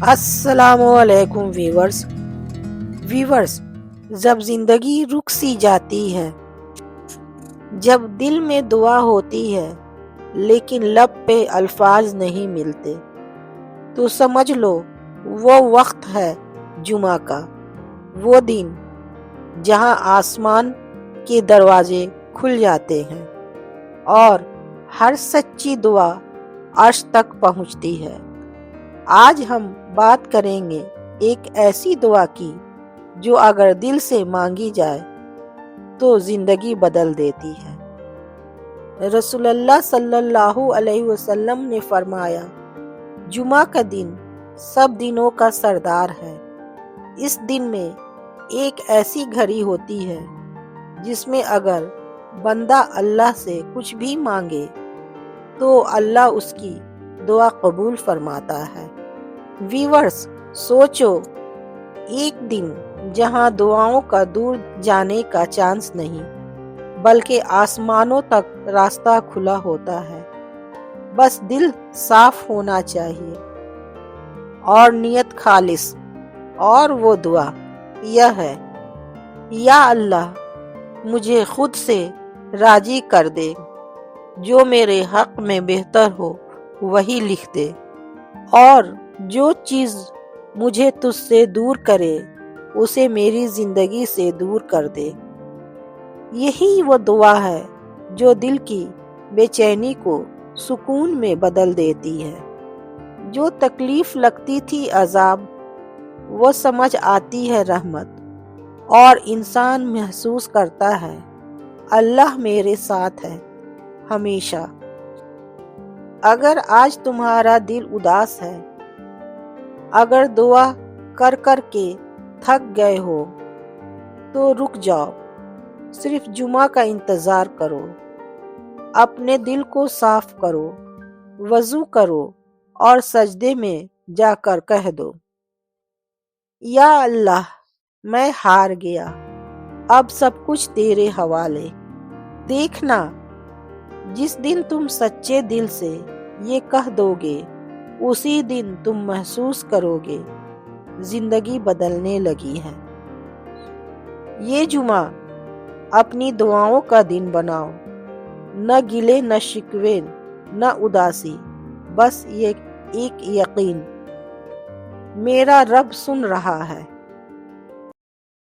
السلام علیکم ویورز جب زندگی رک سی جاتی ہے، جب دل میں دعا ہوتی ہے لیکن لب پہ الفاظ نہیں ملتے، تو سمجھ لو وہ وقت ہے جمعہ کا، وہ دن جہاں آسمان کے دروازے کھل جاتے ہیں اور ہر سچی دعا عرش تک پہنچتی ہے۔ آج ہم بات کریں گے ایک ایسی دعا کی جو اگر دل سے مانگی جائے تو زندگی بدل دیتی ہے۔ رسول اللہ صلی اللہ علیہ وسلم نے فرمایا، جمعہ کا دن سب دنوں کا سردار ہے۔ اس دن میں ایک ایسی گھڑی ہوتی ہے جس میں اگر بندہ اللہ سے کچھ بھی مانگے تو اللہ اس کی دعا قبول فرماتا ہے۔ ویورز، سوچو، ایک دن جہاں دعاؤں کا دور جانے کا چانس نہیں بلکہ آسمانوں تک راستہ کھلا ہوتا ہے۔ بس دل صاف ہونا چاہیے اور نیت خالص، اور وہ دعا یہ ہے، یا اللہ مجھے خود سے راضی کر دے، جو میرے حق میں بہتر ہو وہی لکھ دے، اور جو چیز مجھے تجھ سے دور کرے اسے میری زندگی سے دور کر دے۔ یہی وہ دعا ہے جو دل کی بے چینی کو سکون میں بدل دیتی ہے۔ جو تکلیف لگتی تھی عذاب، وہ سمجھ آتی ہے رحمت، اور انسان محسوس کرتا ہے اللہ میرے ساتھ ہے ہمیشہ۔ اگر آج تمہارا دل اداس ہے، اگر دعا کر کر کے تھک گئے ہو، تو رک جاؤ، صرف جمعہ کا انتظار کرو۔ اپنے دل کو صاف کرو، وضو کرو اور سجدے میں جا کر کہہ دو، یا اللہ میں ہار گیا، اب سب کچھ تیرے حوالے۔ دیکھنا، جس دن تم سچے دل سے یہ کہہ دو گے، اسی دن تم محسوس کرو گے زندگی بدلنے لگی ہے۔ یہ جمعہ اپنی دعاؤں کا دن بناؤ، نہ گلے نہ شکوے نہ اداسی، بس یہ ایک یقین، میرا رب سن رہا ہے۔